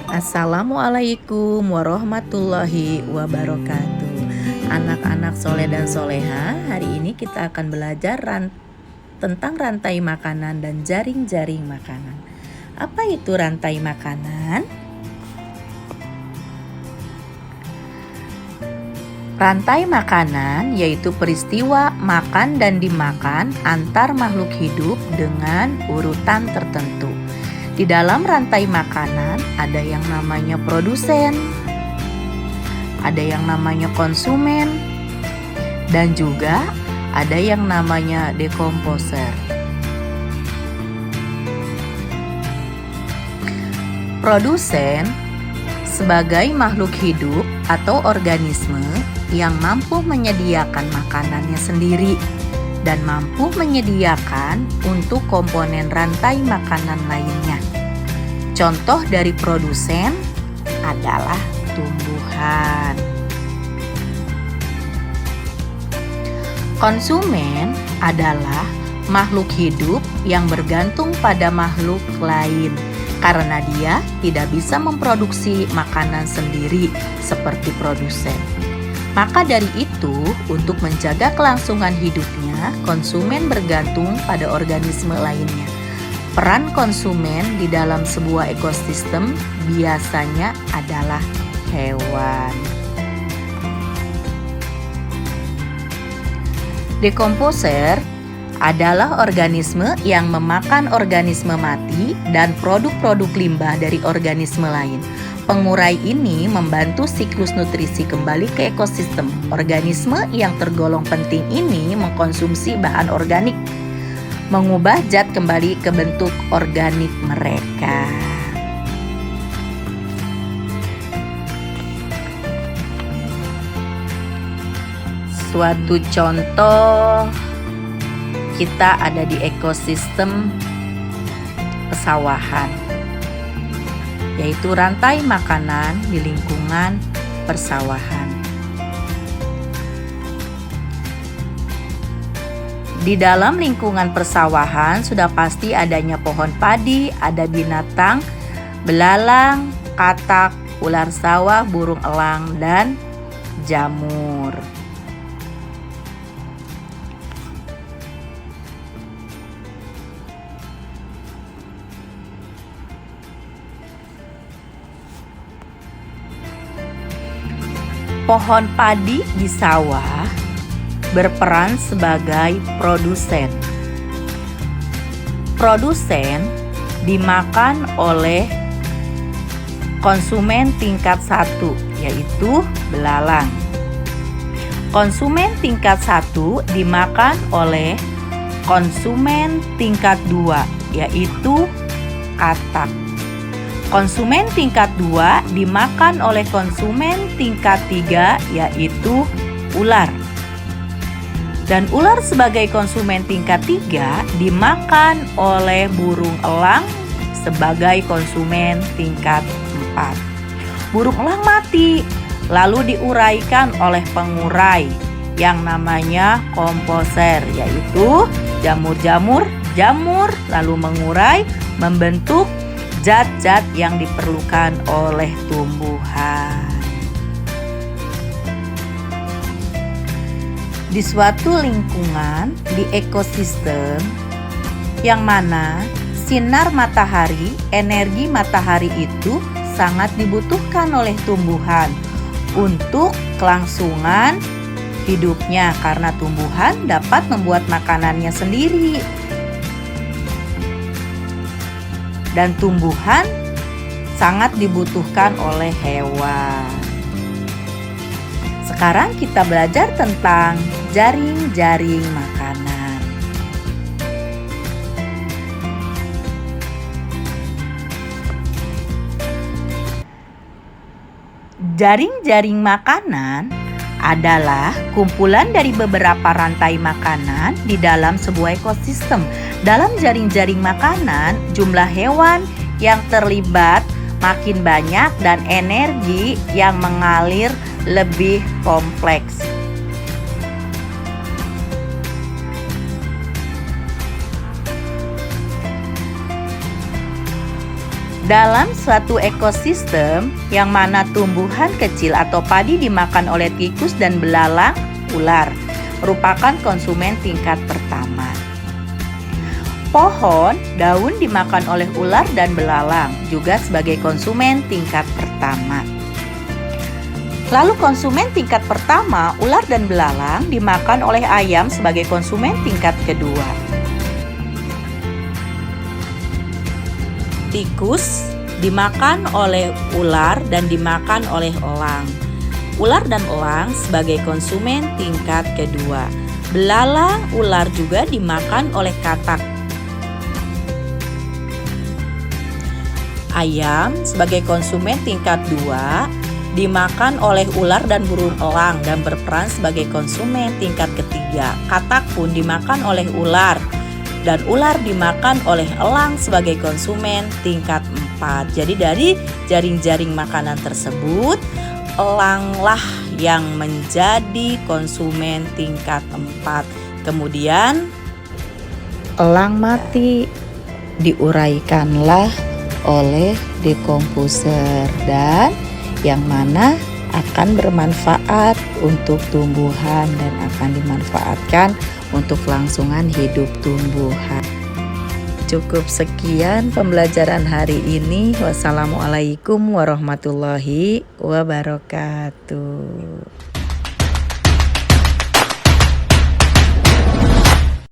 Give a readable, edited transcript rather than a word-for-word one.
Assalamualaikum warahmatullahi wabarakatuh. Anak-anak soleh dan soleha, hari ini kita akan belajar tentang rantai makanan dan jaring-jaring makanan. Apa itu rantai makanan? Rantai makanan yaitu peristiwa makan dan dimakan antar makhluk hidup dengan urutan tertentu. Di dalam rantai makanan ada yang namanya produsen, ada yang namanya konsumen, dan juga ada yang namanya dekomposer. Produsen sebagai makhluk hidup atau organisme yang mampu menyediakan makanannya sendiri dan mampu menyediakan untuk komponen rantai makanan lainnya. Contoh dari produsen adalah tumbuhan. Konsumen adalah makhluk hidup yang bergantung pada makhluk lain karena dia tidak bisa memproduksi makanan sendiri seperti produsen. Maka dari itu, untuk menjaga kelangsungan hidupnya, konsumen bergantung pada organisme lainnya. Peran konsumen di dalam sebuah ekosistem biasanya adalah hewan. Dekomposer adalah organisme yang memakan organisme mati dan produk-produk limbah dari organisme lain. Pengurai ini membantu siklus nutrisi kembali ke ekosistem. Organisme yang tergolong penting ini mengkonsumsi bahan organik, mengubah zat kembali ke bentuk organik mereka. Suatu contoh, kita ada di ekosistem pesawahan, yaitu rantai makanan di lingkungan persawahan. Di dalam lingkungan persawahan sudah pasti adanya pohon padi, ada binatang, belalang, katak, ular sawah, burung elang, dan jamur. Pohon padi di sawah berperan sebagai produsen. Produsen dimakan oleh konsumen tingkat 1, yaitu belalang. Konsumen tingkat 1 dimakan oleh konsumen tingkat 2, yaitu katak. Konsumen tingkat 2 dimakan oleh konsumen tingkat 3, yaitu ular. Dan ular sebagai konsumen tingkat 3 dimakan oleh burung elang sebagai konsumen tingkat 4. Burung elang mati, lalu diuraikan oleh pengurai yang namanya komposer, yaitu jamur lalu mengurai membentuk zat-zat yang diperlukan oleh tumbuhan. Di suatu lingkungan, di ekosistem yang mana sinar matahari, energi matahari itu sangat dibutuhkan oleh tumbuhan untuk kelangsungan hidupnya karena tumbuhan dapat membuat makanannya sendiri. Dan tumbuhan sangat dibutuhkan oleh hewan. Sekarang kita belajar tentang jaring-jaring makanan. Jaring-jaring makanan adalah kumpulan dari beberapa rantai makanan di dalam sebuah ekosistem. Dalam jaring-jaring makanan, jumlah hewan yang terlibat makin banyak dan energi yang mengalir lebih kompleks. Dalam suatu ekosistem yang mana tumbuhan kecil atau padi dimakan oleh tikus dan belalang, ular merupakan konsumen tingkat pertama. Pohon, daun dimakan oleh ular dan belalang juga sebagai konsumen tingkat pertama. Lalu konsumen tingkat pertama, ular dan belalang dimakan oleh ayam sebagai konsumen tingkat kedua. Tikus dimakan oleh ular dan dimakan oleh elang. Ular dan elang sebagai konsumen tingkat kedua. Belalang, ular juga dimakan oleh katak. Ayam sebagai konsumen tingkat 2 dimakan oleh ular dan burung elang dan berperan sebagai konsumen tingkat ketiga. Katak pun dimakan oleh ular dan ular dimakan oleh elang sebagai konsumen tingkat 4. Jadi dari jaring-jaring makanan tersebut, elanglah yang menjadi konsumen tingkat 4. Kemudian elang mati, diuraikanlah oleh dekomposer dan yang mana akan bermanfaat untuk tumbuhan dan akan dimanfaatkan untuk kelangsungan hidup tumbuhan. Cukup sekian pembelajaran hari ini. Wassalamualaikum warahmatullahi wabarakatuh.